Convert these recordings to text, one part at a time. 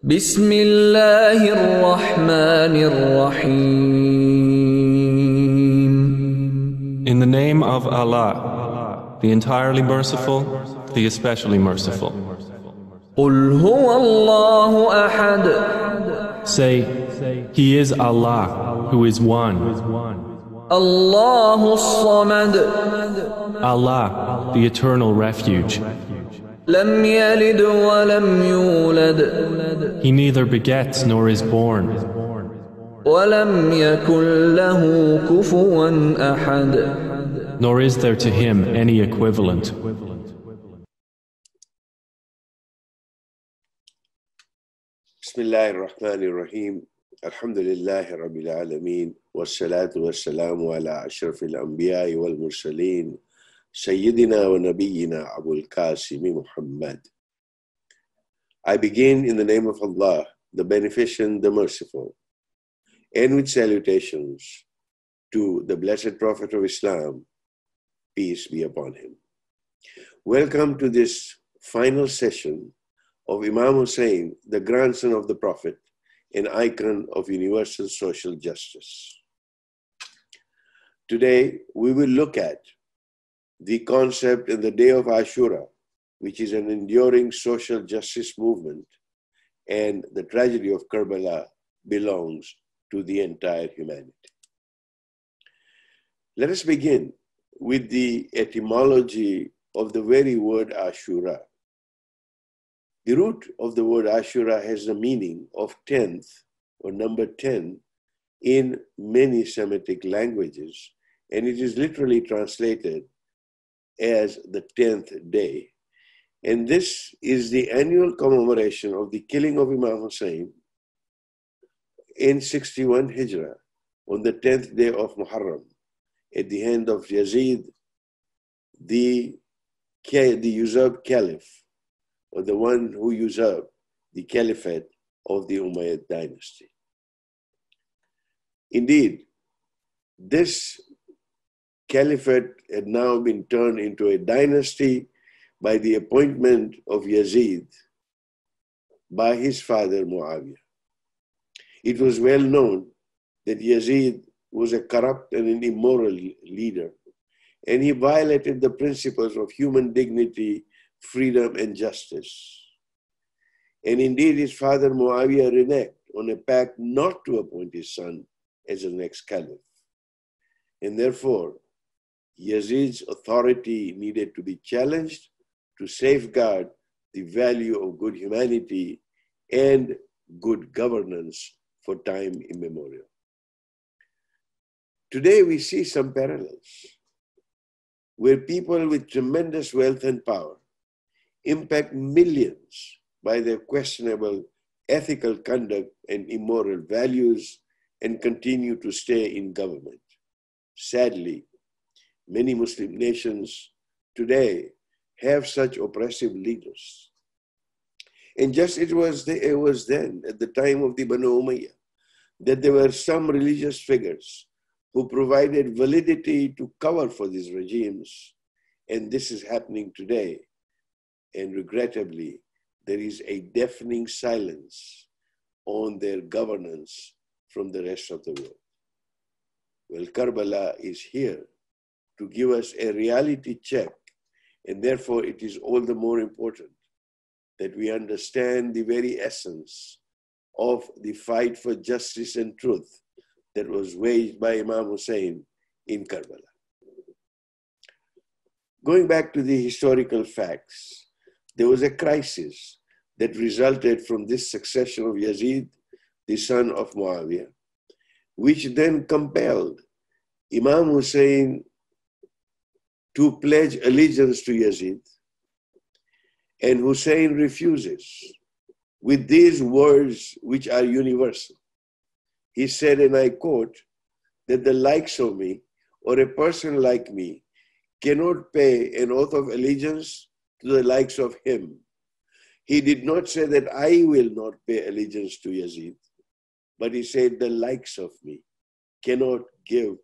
بسم الله الرحمن الرحيم. In the name of Allah, the entirely merciful, the especially merciful. قل هو الله أحد. Say, He is Allah, who is one. الله الصمد. Allah, the eternal refuge. لم يلد ولم يولد. He neither begets nor is born. ولم يكن له كفوا أحد. Nor is there to him any equivalent. بسم الله الرحمن الرحيم الحمد لله رب العالمين والصلاة والسلام على أشرف الأنبياء والمرسلين سيدنا ونبينا أبو القاسم محمد. I begin in the name of Allah, the Beneficent, the Merciful, and with salutations to the Blessed Prophet of Islam, peace be upon him. Welcome to this final session of Imam Hussain, the grandson of the Prophet, an icon of universal social justice. Today, we will look at the concept in the day of Ashura, which is an enduring social justice movement, and the tragedy of Karbala belongs to the entire humanity. Let us begin with the etymology of the very word Ashura. The root of the word Ashura has the meaning of 10th or number 10 in many Semitic languages, and it is literally translated as the 10th day. And this is the annual commemoration of the killing of Imam Hussain in 61 Hijrah on the 10th day of Muharram at the hand of Yazid, the usurped caliph, or the one who usurped the caliphate of the Umayyad Dynasty. Indeed, this caliphate had now been turned into a dynasty by the appointment of Yazid by his father Muawiya. It was well known that Yazid was a corrupt and an immoral leader, and he violated the principles of human dignity, freedom, and justice. And indeed, his father Muawiya reneged on a pact not to appoint his son as the next caliph. And therefore, Yazid's authority needed to be challenged to safeguard the value of good humanity and good governance for time immemorial. Today, we see some parallels where people with tremendous wealth and power impact millions by their questionable ethical conduct and immoral values and continue to stay in government. Sadly, many Muslim nations today have such oppressive leaders. And just it was then, at the time of the Banu Umayyah, that there were some religious figures who provided validity to cover for these regimes. And this is happening today. And regrettably, there is a deafening silence on their governance from the rest of the world. Well, Karbala is here to give us a reality check, and therefore it is all the more important that we understand the very essence of the fight for justice and truth that was waged by Imam Hussain in Karbala. Going back to the historical facts, there was a crisis that resulted from this succession of Yazid, the son of Muawiya, which then compelled Imam Hussain to pledge allegiance to Yazid, and Hussain refuses with these words which are universal. He said, and I quote, that the likes of me or a person like me cannot pay an oath of allegiance to the likes of him. He did not say that I will not pay allegiance to Yazid, but he said the likes of me cannot give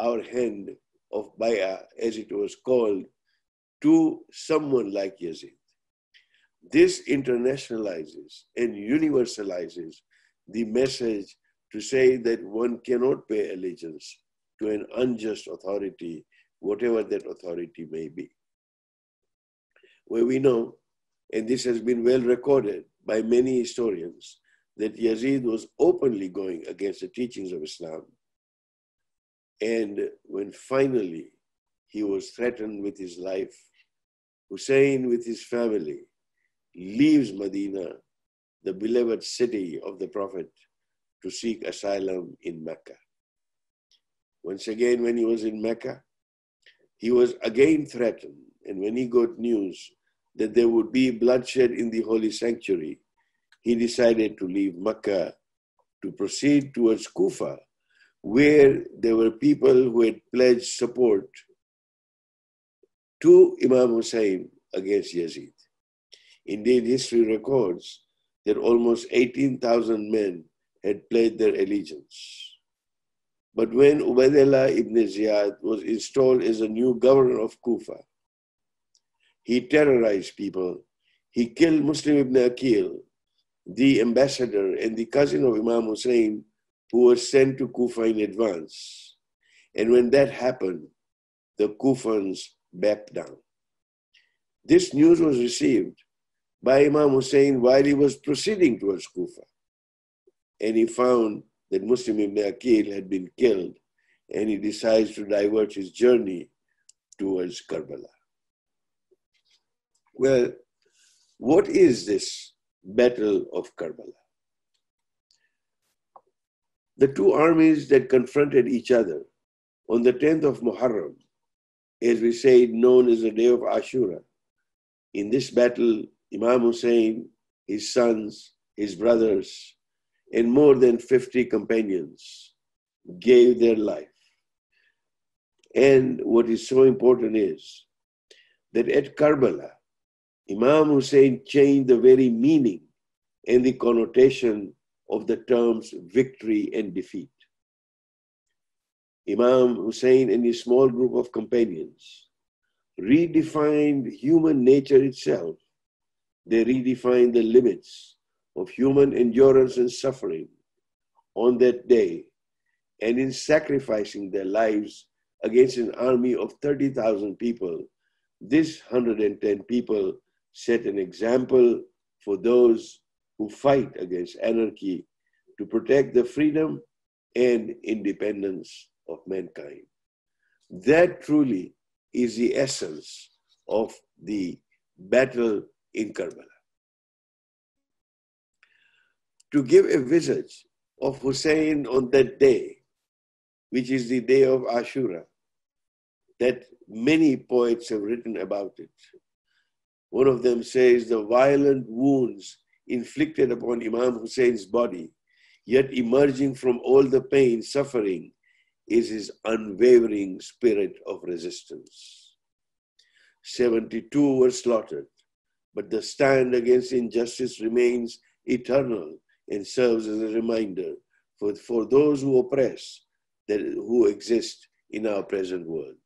our hand of bay'ah, as it was called, to someone like Yazid. This internationalizes and universalizes the message to say that one cannot pay allegiance to an unjust authority, whatever that authority may be. Where we know, and this has been well recorded by many historians, that Yazid was openly going against the teachings of Islam. And when finally he was threatened with his life, Husain with his family leaves Medina, the beloved city of the Prophet, to seek asylum in Mecca. Once again, when he was in Mecca, he was again threatened. And when he got news that there would be bloodshed in the holy sanctuary, he decided to leave Mecca to proceed towards Kufa, where there were people who had pledged support to Imam Hussain against Yazid. Indeed, history records that almost 18,000 men had pledged their allegiance. But when Ubaydullah ibn Ziyad was installed as a new governor of Kufa, he terrorized people. He killed Muslim ibn Aqil, the ambassador and the cousin of Imam Hussain, who was sent to Kufa in advance. And when that happened, the Kufans backed down. This news was received by Imam Hussain while he was proceeding towards Kufa. And he found that Muslim ibn Aqil had been killed, and he decides to divert his journey towards Karbala. Well, what is this Battle of Karbala? The two armies that confronted each other on the 10th of Muharram, as we say, known as the day of Ashura. In this battle, Imam Hussain, his sons, his brothers, and more than 50 companions gave their life. And what is so important is that at Karbala, Imam Hussain changed the very meaning and the connotation of the terms victory and defeat. Imam Hussain and his small group of companions redefined human nature itself. They redefined the limits of human endurance and suffering on that day, and in sacrificing their lives against an army of 30,000 people, this 110 people set an example for those who fight against anarchy to protect the freedom and independence of mankind. That truly is the essence of the battle in Karbala. To give a visage of Husain on that day, which is the day of Ashura, that many poets have written about it. One of them says the violent wounds inflicted upon Imam Husain's body, yet emerging from all the pain, suffering, is his unwavering spirit of resistance. 72 were slaughtered, but the stand against injustice remains eternal and serves as a reminder for those who oppress, who exist in our present world.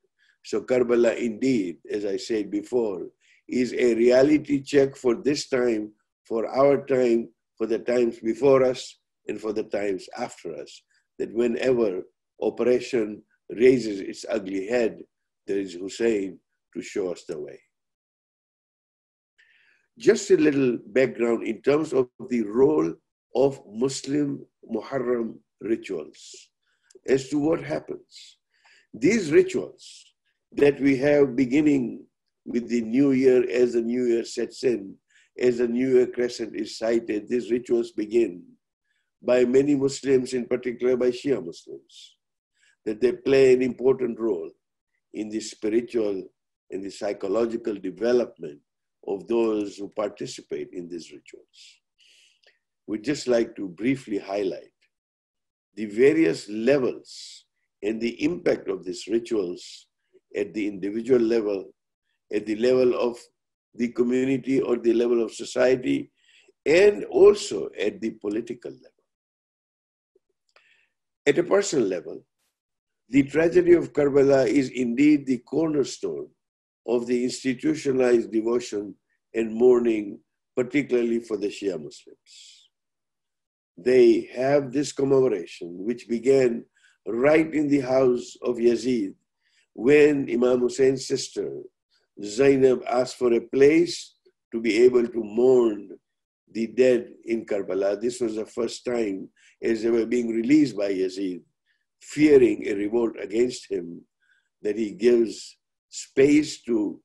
So Karbala indeed, as I said before, is a reality check for this time, for our time, for the times before us, and for the times after us, that whenever oppression raises its ugly head, there is Husain to show us the way. Just a little background in terms of the role of Muslim Muharram rituals as to what happens. These rituals that we have beginning with the new year, as the new year sets in, as the new year crescent is sighted, these rituals begin by many Muslims, in particular by Shia Muslims, that they play an important role in the spiritual and the psychological development of those who participate in these rituals. We'd just like to briefly highlight the various levels and the impact of these rituals at the individual level, at the level of the community or the level of society, and also at the political level. At a personal level, the tragedy of Karbala is indeed the cornerstone of the institutionalized devotion and mourning particularly for the Shia Muslims. They have this commemoration, which began right in the house of Yazid, when Imam Hussein's sister, Zainab, asked for a place to be able to mourn the dead in Karbala. This was the first time as they were being released by Yazid, fearing a revolt against him, that he gives space to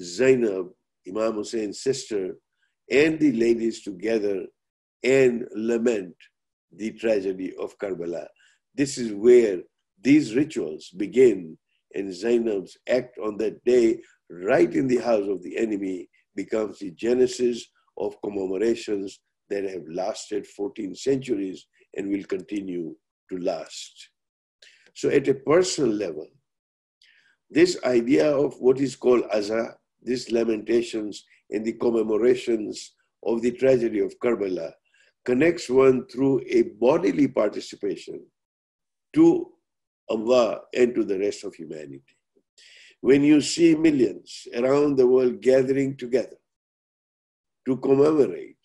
Zainab, Imam Hussein's sister, and the ladies together and lament the tragedy of Karbala. This is where these rituals begin, and Zainab's act on that day, right in the house of the enemy, becomes the genesis of commemorations that have lasted 14 centuries and will continue to last. So at a personal level, this idea of what is called Aza, these lamentations and the commemorations of the tragedy of Karbala, connects one through a bodily participation to Allah and to the rest of humanity. When you see millions around the world gathering together to commemorate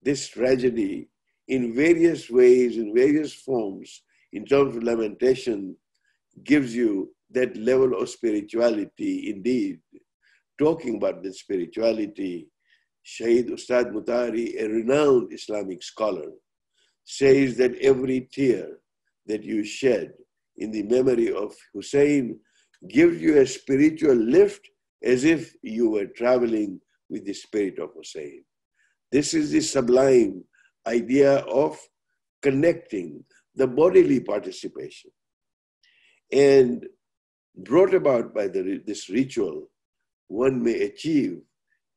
this tragedy in various ways, in various forms, in terms of lamentation, gives you that level of spirituality. Indeed, talking about the spirituality, Shaheed Ustad Mutari, a renowned Islamic scholar, says that every tear that you shed in the memory of Husain gives you a spiritual lift, as if you were traveling with the spirit of Husain. This is the sublime idea of connecting the bodily participation. And brought about by this ritual, one may achieve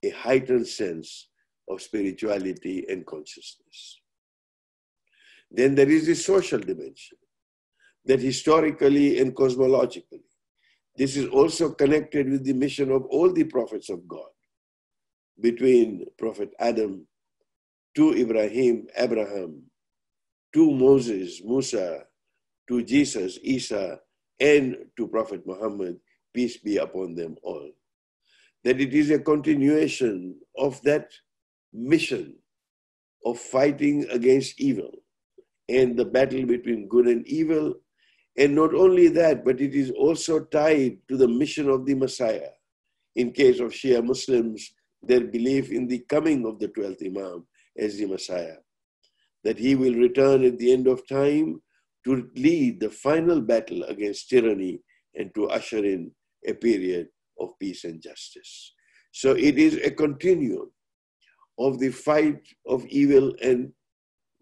a heightened sense of spirituality and consciousness. Then there is the social dimension, that historically and cosmologically, this is also connected with the mission of all the prophets of God, between Prophet Adam to Ibrahim, Abraham, to Moses, Musa, to Jesus, Isa, and to Prophet Muhammad, peace be upon them all. That it is a continuation of that mission of fighting against evil and the battle between good and evil. And not only that, but it is also tied to the mission of the Messiah. In case of Shia Muslims, their belief in the coming of the 12th Imam as the Messiah, that he will return at the end of time to lead the final battle against tyranny and to usher in a period of peace and justice. So it is a continuum of the fight of evil and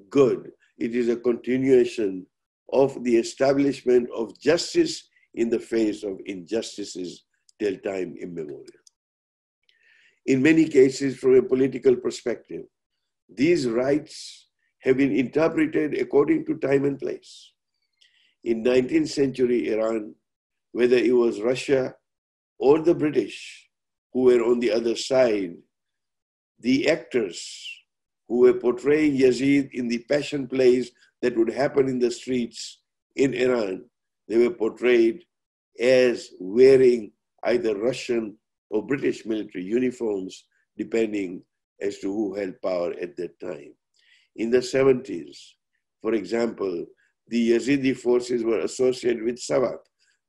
good. It is a continuation of the establishment of justice in the face of injustices till time immemorial. In many cases, from a political perspective, these rites have been interpreted according to time and place. In 19th century Iran, whether it was Russia or the British who were on the other side, the actors who were portraying Yazid in the passion plays that would happen in the streets in Iran, they were portrayed as wearing either Russian or British military uniforms, depending as to who held power at that time. In the 70s, for example, the Yazidi forces were associated with Savak,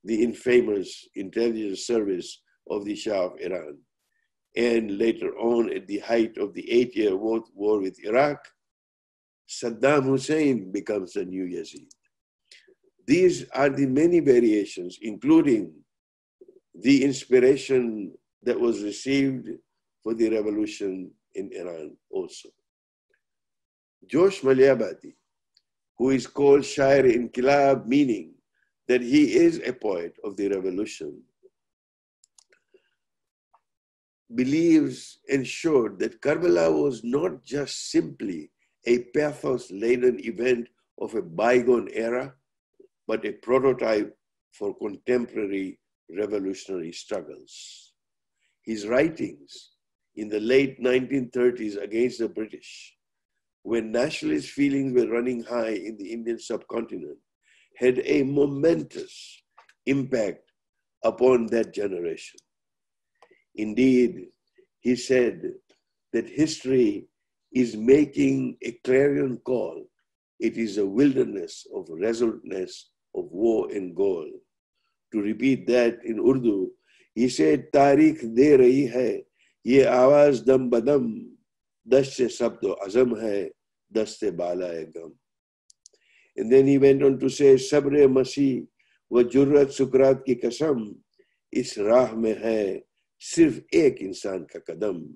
the infamous intelligence service of the Shah of Iran. And later on, at the height of the 8-year war with Iraq, Saddam Hussein becomes the new Yazid. These are the many variations, including the inspiration that was received for the revolution in Iran also. Josh Malihabadi, who is called Shair Inkilab, meaning that he is a poet of the revolution, believes and showed that Karbala was not just simply a pathos-laden event of a bygone era, but a prototype for contemporary revolutionary struggles. His writings in the late 1930s against the British, when nationalist feelings were running high in the Indian subcontinent, had a momentous impact upon that generation. Indeed, he said that history is making a clarion call. It is a wilderness of resoluteness, of war and goal. To repeat that in Urdu, he said, Tarikh de rahi hai, ye awaz dam badam, daste sabdo azam hai, daste bala hai gam. And then he went on to say, Sabre Masih wa jurrat sukrat ki kasam, is raah mein hai, sirf ek insan ka kadam.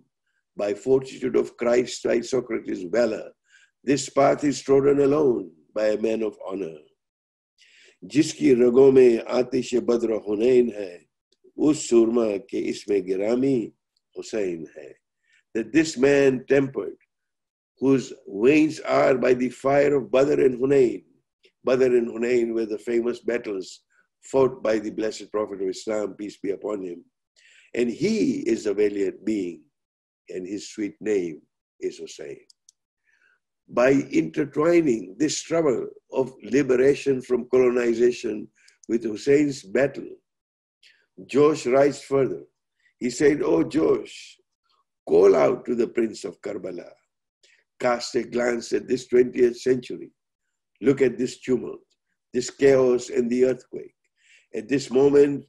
By fortitude of Christ, writes Socrates, valor, this path is trodden alone by a man of honor. Jiski ragon mein atish badr Hunain hai, us surma ke isme girami Husain hai. That this man tempered, whose veins are by the fire of Badr and Hunain. Badr and Hunain were the famous battles fought by the blessed Prophet of Islam, peace be upon him. And he is a valiant being, and his sweet name is Husain. By intertwining this struggle of liberation from colonization with Husain's battle, Josh writes further. He said, "Oh Josh, call out to the Prince of Karbala. Cast a glance at this 20th century. Look at this tumult, this chaos and the earthquake. At this moment,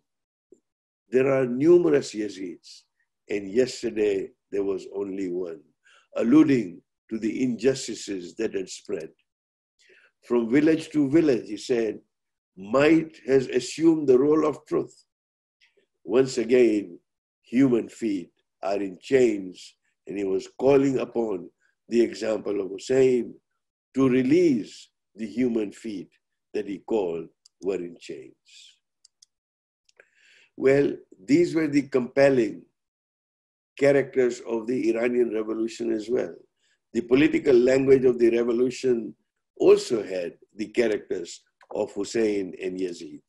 there are numerous Yazids, and yesterday there was only one," alluding to the injustices that had spread. From village to village, he said, might has assumed the role of truth. Once again, human feet are in chains, and he was calling upon the example of Husain to release the human feet that he called were in chains. Well, these were the compelling characters of the Iranian Revolution as well. The political language of the revolution also had the characters of Husain and Yazid.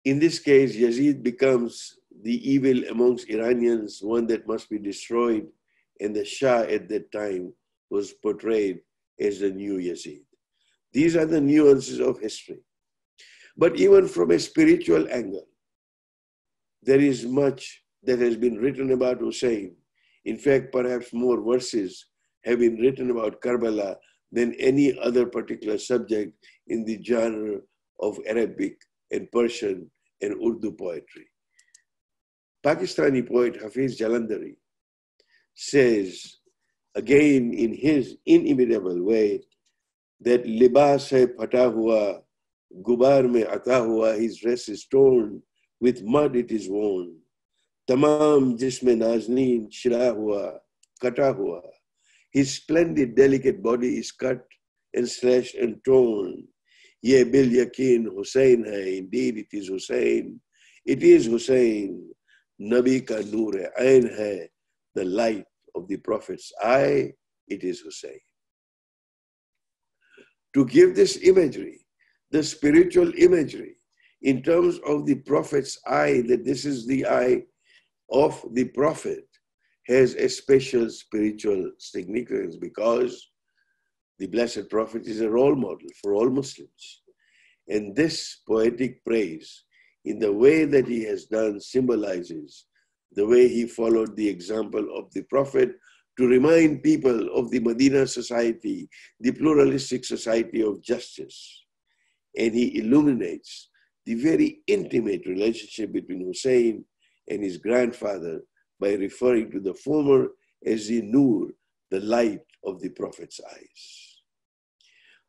In this case, Yazid becomes the evil amongst Iranians, one that must be destroyed, and the Shah at that time was portrayed as the new Yazid. These are the nuances of history. But even from a spiritual angle, there is much that has been written about Husain. In fact, perhaps more verses have been written about Karbala than any other particular subject in the genre of Arabic and Persian and Urdu poetry. Pakistani poet Hafiz Jalandhari says, again in his inimitable way, that libas hai phata hua, gubar mein ata hua, his dress is torn, with mud it is worn. Tamam jisme nazneen shira hua, kata hua. His splendid, delicate body is cut and slashed and torn. Ye bil yakin Husain hai, indeed it is Husain. It is Husain. Nabi ka noor ain hai, the light of the Prophet's eye, it is Husain. To give this imagery, the spiritual imagery, in terms of the Prophet's eye, that this is the eye of the Prophet, has a special spiritual significance because the Blessed Prophet is a role model for all Muslims. And this poetic praise, in the way that he has done, symbolizes the way he followed the example of the Prophet to remind people of the Medina society, the pluralistic society of justice. And he illuminates the very intimate relationship between Husain and his grandfather by referring to the former as the Noor, the light of the Prophet's eyes.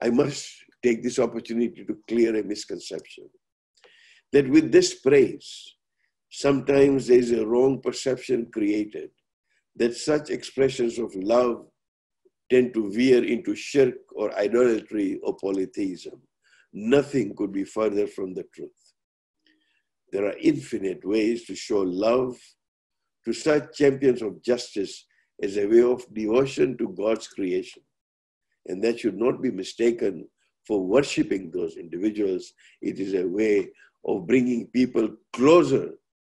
I must take this opportunity to clear a misconception that with this praise, sometimes there is a wrong perception created that such expressions of love tend to veer into shirk or idolatry or polytheism. Nothing could be further from the truth. There are infinite ways to show love to such champions of justice as a way of devotion to God's creation. And that should not be mistaken for worshipping those individuals. It is a way of bringing people closer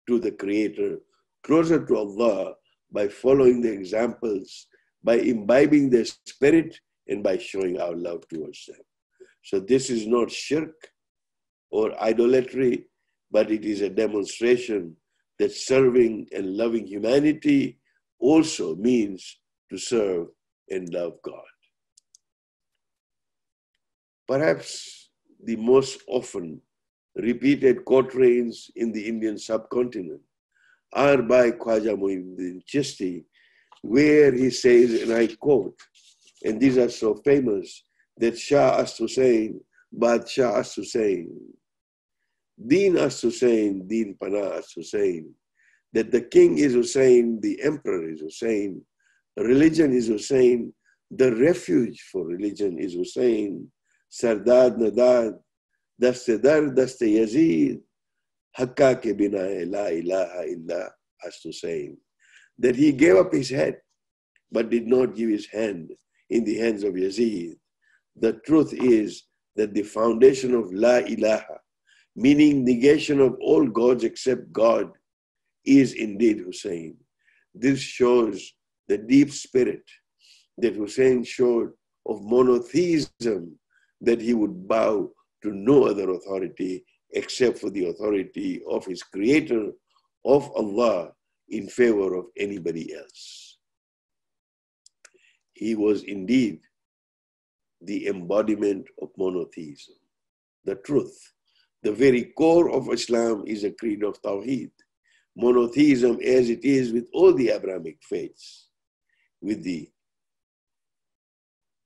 to the Creator, closer to Allah, by following the examples, by imbibing their spirit, and by showing our love towards them. So this is not shirk or idolatry. but it is a demonstration that serving and loving humanity also means to serve and love God. Perhaps the most often repeated quatrains in the Indian subcontinent are by Khwaja Muinuddin Chishti, where he says, and I quote, and these are so famous, that Shah Ast Husain, Badshah Ast Husain, Deen Ast Husain, Deen Panah Ast Husain, that the king is Husain, the emperor is Husain, religion is Husain, the refuge for religion is Husain, Sardad Nadad, Daste Dar, Daste Yazid, Hakka ke bina la ilaha illa Ast Husain. That he gave up his head, but did not give his hand in the hands of Yazid. The truth is that the foundation of La ilaha, meaning negation of all gods except God, is indeed Husain. This shows the deep spirit that Husain showed of monotheism, that he would bow to no other authority except for the authority of his creator, of Allah, in favor of anybody else. He was indeed the embodiment of monotheism, the truth. The very core of Islam is a creed of Tawheed. Monotheism, as it is with all the Abrahamic faiths, with the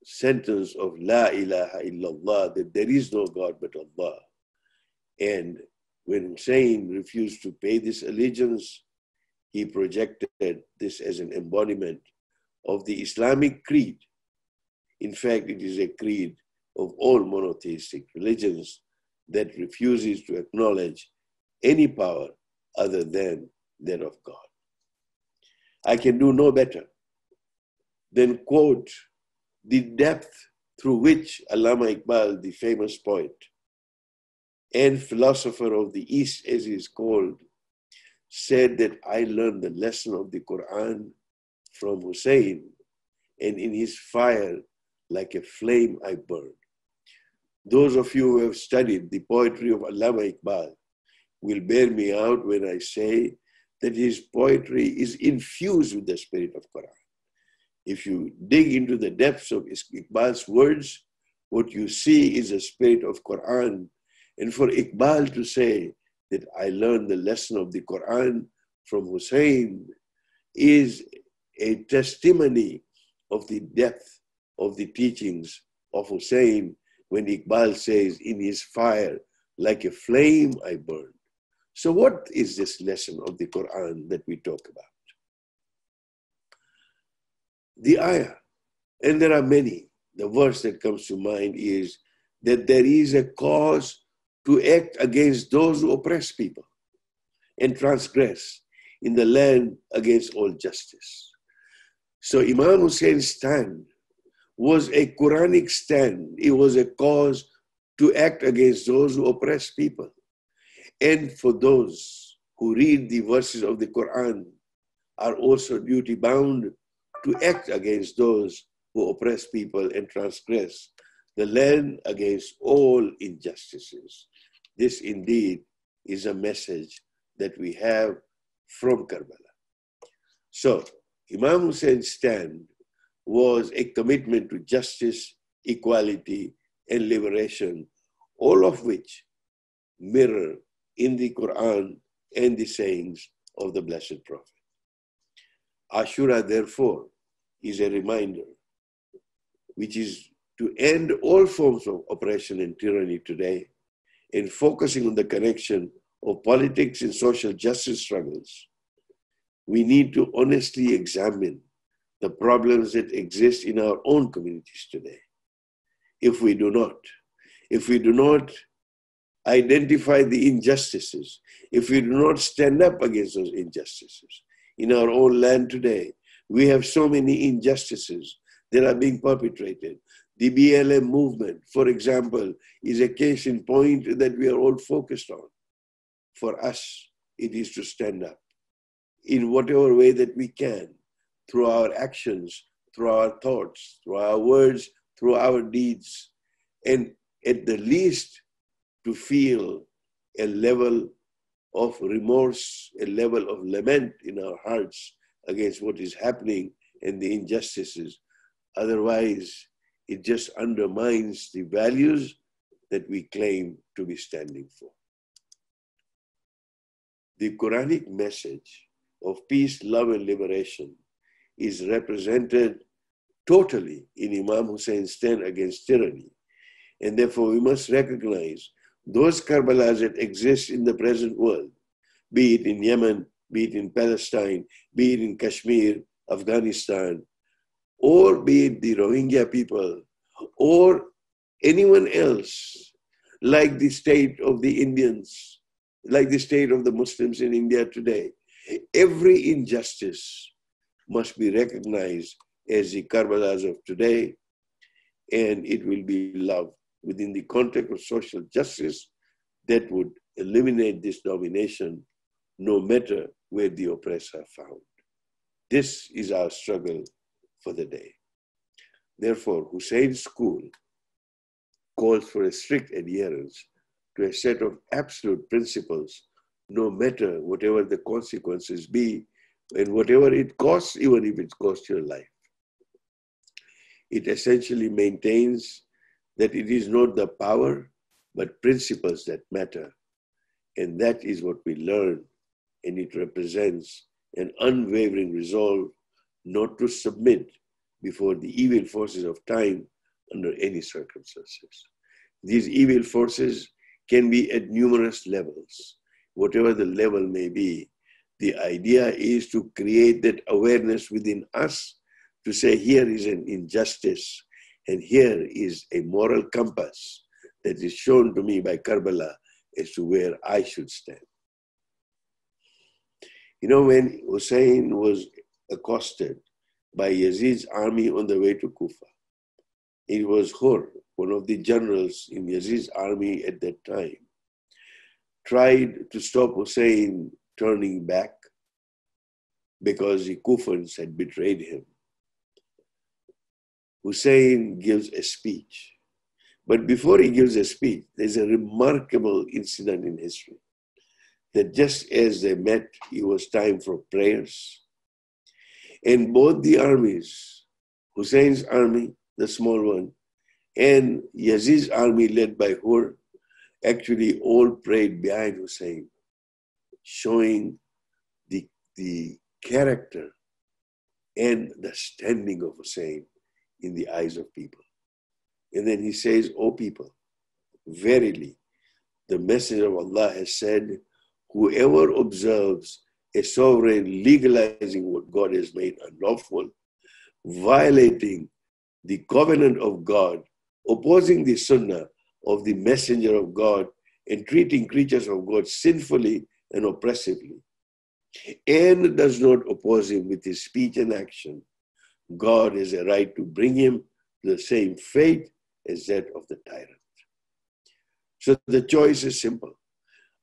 sentence of La ilaha illallah, that there is no God but Allah. And when Hussein refused to pay this allegiance, he projected this as an embodiment of the Islamic creed. In fact, it is a creed of all monotheistic religions that refuses to acknowledge any power other than that of God. I can do no better than quote the depth through which Allama Iqbal, the famous poet and philosopher of the East, as he is called, said that I learned the lesson of the Quran from Husain, and in his fire, like a flame, I burned. Those of you who have studied the poetry of Allama Iqbal will bear me out when I say that his poetry is infused with the spirit of Quran. If you dig into the depths of Iqbal's words, what you see is a spirit of Quran. And for Iqbal to say that I learned the lesson of the Quran from Husain is a testimony of the depth of the teachings of Husain, when Iqbal says, in his fire, like a flame I burned. So what is this lesson of the Quran that we talk about? The ayah, and there are many, the verse that comes to mind is that there is a cause to act against those who oppress people and transgress in the land against all justice. So Imam Hussein's stand was a Quranic stand. It was a cause to act against those who oppress people. And for those who read the verses of the Quran are also duty bound to act against those who oppress people and transgress the land against all injustices. This indeed is a message that we have from Karbala. So Imam Hussein's stand was a commitment to justice, equality, and liberation, all of which mirror in the Quran and the sayings of the Blessed Prophet. Ashura, therefore, is a reminder, which is to end all forms of oppression and tyranny today, and focusing on the connection of politics and social justice struggles. We need to honestly examine the problems that exist in our own communities today. If we do not identify the injustices, if we do not stand up against those injustices in our own land today, we have so many injustices that are being perpetrated. The BLM movement, for example, is a case in point that we are all focused on. For us, it is to stand up in whatever way that we can, through our actions, through our thoughts, through our words, through our deeds, and at the least to feel a level of remorse, a level of lament in our hearts against what is happening and the injustices. Otherwise, it just undermines the values that we claim to be standing for. The Quranic message of peace, love, and liberation is represented totally in Imam Hussein's stand against tyranny. And therefore, we must recognize those Karbalas that exist in the present world, be it in Yemen, be it in Palestine, be it in Kashmir, Afghanistan, or be it the Rohingya people, or anyone else, like the state of the Indians, like the state of the Muslims in India today. Every injustice must be recognized as the Karbalas of today, and it will be loved within the context of social justice that would eliminate this domination, no matter where the oppressed are found. This is our struggle for the day. Therefore, Hussein's school calls for a strict adherence to a set of absolute principles, no matter whatever the consequences be, and whatever it costs, even if it costs your life. It essentially maintains that it is not the power, but principles that matter. And that is what we learn, and it represents an unwavering resolve not to submit before the evil forces of time under any circumstances. These evil forces can be at numerous levels. Whatever the level may be, the idea is to create that awareness within us to say, here is an injustice, and here is a moral compass that is shown to me by Karbala as to where I should stand. You know, when Husain was accosted by Yazids Army on the way to Kufa, it was Hur, one of the generals in Yazids Army at that time, tried to stop Husain turning back because the Kufans had betrayed him. Husain gives a speech. But before he gives a speech, there's a remarkable incident in history. That just as they met, it was time for prayers. And both the armies, Husain's army, the small one, and Yazid's army led by Hur, actually all prayed behind Husain, showing the character and the standing of Husain in the eyes of people. And then he says, "O people, verily, the Messenger of Allah has said, whoever observes a sovereign legalizing what God has made unlawful, violating the covenant of God, opposing the sunnah of the Messenger of God, and treating creatures of God sinfully and oppressively, and does not oppose him with his speech and action, God has a right to bring him to the same fate as that of the tyrant." So the choice is simple.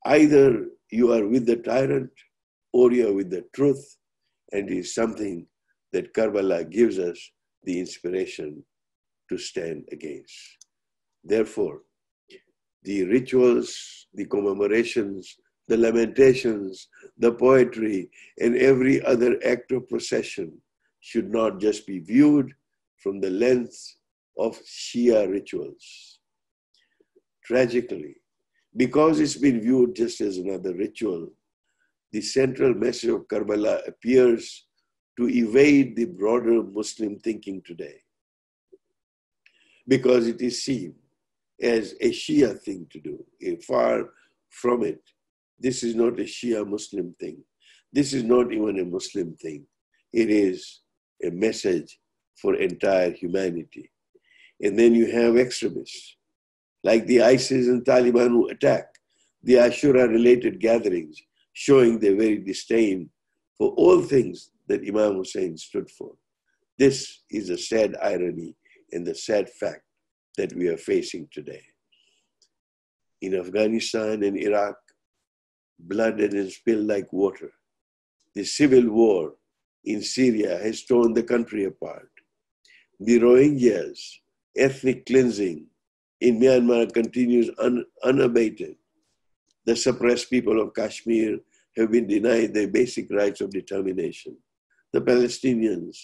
Either you are with the tyrant or you are with the truth, and it is something that Karbala gives us the inspiration to stand against. Therefore, the rituals, the commemorations, the lamentations, the poetry, and every other act of procession should not just be viewed from the lens of Shia rituals. Tragically, because it's been viewed just as another ritual, the central message of Karbala appears to evade the broader Muslim thinking today, because it is seen as a Shia thing to do. Far from it. This is not a Shia Muslim thing. This is not even a Muslim thing. It is a message for entire humanity. And then you have extremists like the ISIS and Taliban who attack the Ashura-related gatherings, showing their very disdain for all things that Imam Hussain stood for. This is a sad irony and the sad fact that we are facing today. In Afghanistan and Iraq, blood has been spilled like water. The civil war in Syria has torn the country apart. The Rohingyas, ethnic cleansing in Myanmar continues unabated. The suppressed people of Kashmir have been denied their basic rights of determination. The Palestinians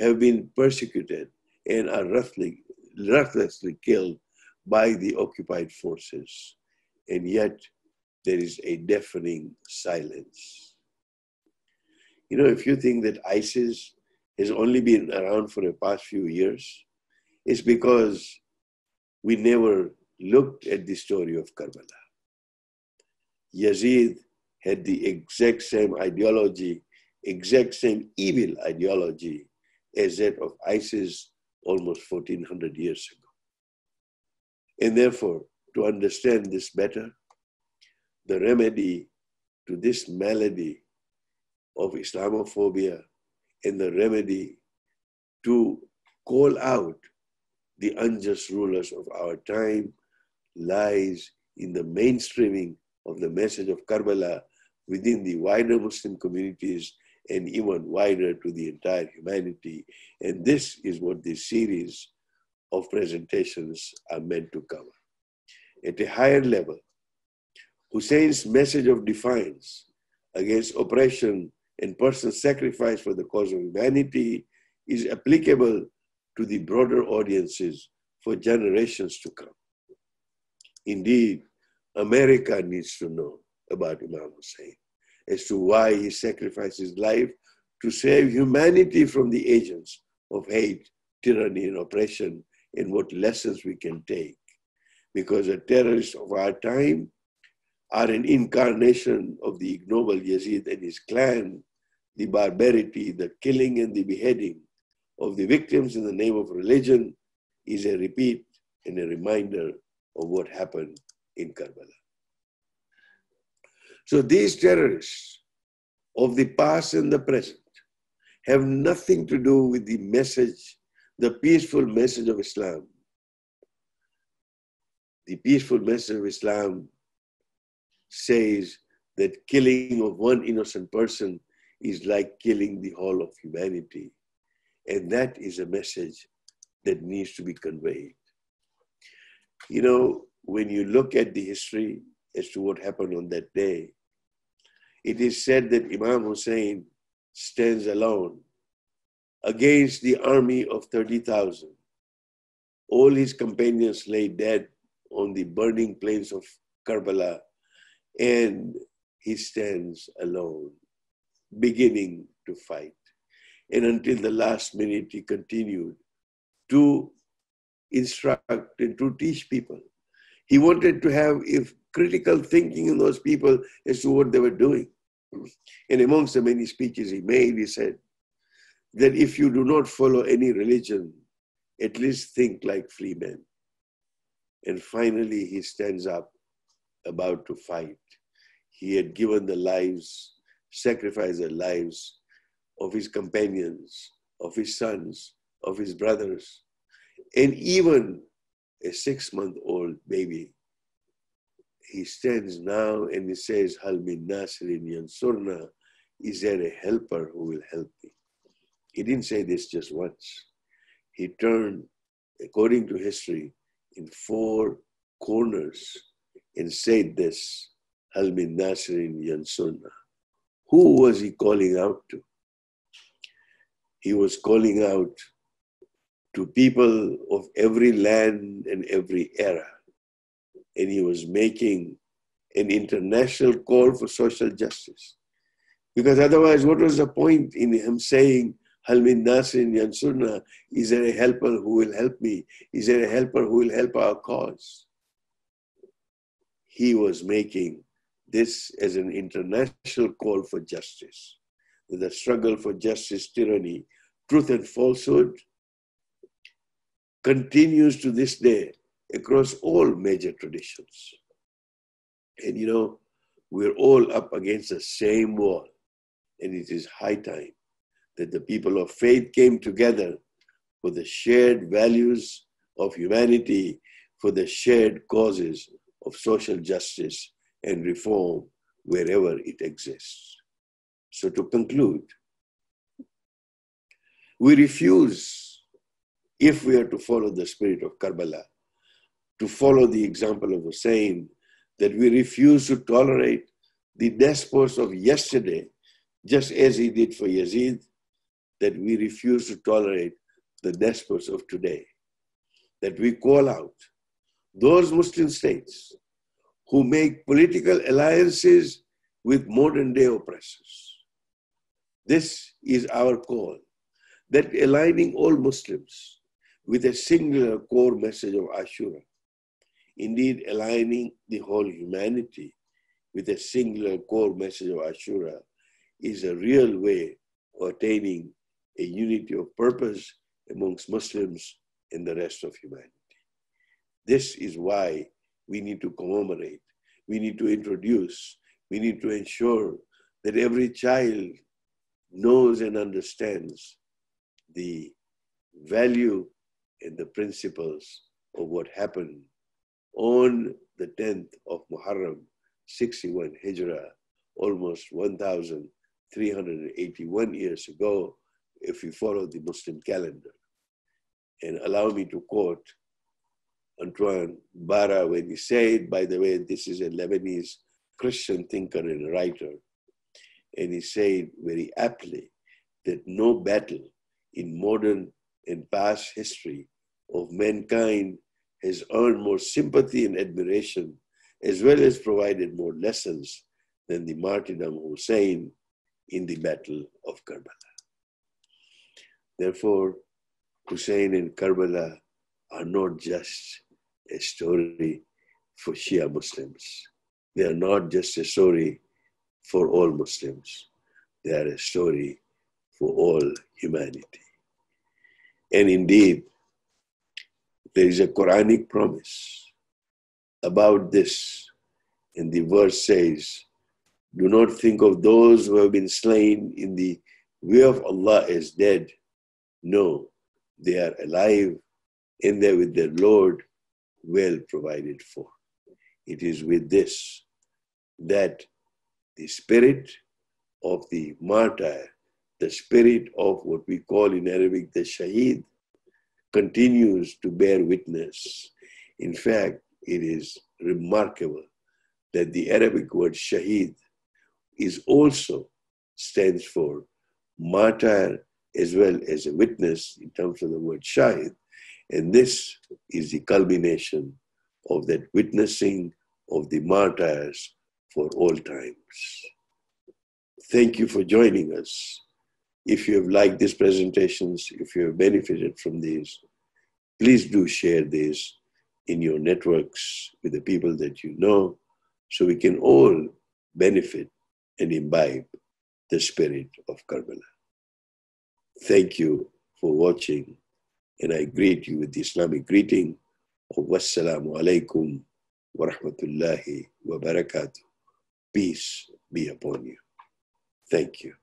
have been persecuted and are ruthlessly killed by the occupied forces. And yet, there is a deafening silence. You know, if you think that ISIS has only been around for the past few years, it's because we never looked at the story of Karbala. Yazid had the exact same ideology, exact same evil ideology as that of ISIS almost 1400 years ago. And therefore, to understand this better, the remedy to this malady of Islamophobia and the remedy to call out the unjust rulers of our time lies in the mainstreaming of the message of Karbala within the wider Muslim communities and even wider to the entire humanity. And this is what this series of presentations are meant to cover. At a higher level, Hussein's message of defiance against oppression and personal sacrifice for the cause of humanity is applicable to the broader audiences for generations to come. Indeed, America needs to know about Imam Hussain as to why he sacrificed his life to save humanity from the agents of hate, tyranny, and oppression, and what lessons we can take. Because the terrorists of our time are an incarnation of the ignoble Yazid and his clan, the barbarity, the killing and the beheading of the victims in the name of religion is a repeat and a reminder of what happened in Karbala. So these terrorists of the past and the present have nothing to do with the message, the peaceful message of Islam. The peaceful message of Islam says that killing of one innocent person is like killing the whole of humanity. And that is a message that needs to be conveyed. You know, when you look at the history as to what happened on that day, it is said that Imam Hussain stands alone against the army of 30,000. All his companions lay dead on the burning plains of Karbala, and he stands alone, beginning to fight. And until the last minute, he continued to instruct and to teach people. He wanted to have critical thinking in those people as to what they were doing. And amongst the many speeches he made, he said that if you do not follow any religion, at least think like free men. And finally, he stands up about to fight. He had given the lives, sacrificed the lives of his companions, of his sons, of his brothers, and even a 6-month-old baby. He stands now and he says, Hal min nasirin yansurna, is there a helper who will help me? He didn't say this just once. He turned, according to history, in 4 corners and said this, Hal min nasirin yansurna. Who was he calling out to? He was calling out to people of every land and every era. And he was making an international call for social justice. Because otherwise, what was the point in him saying, Hal min nasirin yansurna, is there a helper who will help me? Is there a helper who will help our cause? He was making this as an international call for justice. The struggle for justice, tyranny, truth and falsehood continues to this day across all major traditions. And you know, we're all up against the same wall. And it is high time that the people of faith came together for the shared values of humanity, for the shared causes of social justice and reform wherever it exists. So to conclude, we refuse, if we are to follow the spirit of Karbala, to follow the example of Husain, that we refuse to tolerate the despots of yesterday, just as he did for Yazid, that we refuse to tolerate the despots of today, that we call out those Muslim states who make political alliances with modern day oppressors. This is our call, that aligning all Muslims with a singular core message of ASHURA, indeed aligning the whole humanity with a singular core message of ASHURA, is a real way of attaining a unity of purpose amongst Muslims and the rest of humanity. This is why we need to commemorate, we need to introduce, we need to ensure that every child knows and understands the value and the principles of what happened on the 10th of Muharram, 61 Hijrah, almost 1,381 years ago, if we follow the Muslim calendar. And allow me to quote Antoine Bara when he said, by the way, this is a Lebanese Christian thinker and writer, and he said very aptly that no battle in modern and past history of mankind has earned more sympathy and admiration, as well as provided more lessons than the martyrdom of Husain in the Battle of Karbala. Therefore, Husain and Karbala are not just a story for Shia Muslims. They are not just a story for all Muslims. They are a story for all humanity. And indeed, there is a Quranic promise about this. And the verse says, do not think of those who have been slain in the way of Allah as dead. No, they are alive and they are with their Lord, well provided for. It is with this that the spirit of the martyr, the spirit of what we call in Arabic the shaheed, continues to bear witness. In fact, it is remarkable that the Arabic word shaheed is also stands for martyr as well as a witness in terms of the word shahid. And this is the culmination of that witnessing of the martyrs for all times. Thank you for joining us. If you have liked these presentations, if you have benefited from these, please do share this in your networks with the people that you know, so we can all benefit and imbibe the spirit of Karbala. Thank you for watching, and I greet you with the Islamic greeting of Wassalamu alaikum wa rahmatullahi wa barakatuh. Peace be upon you. Thank you.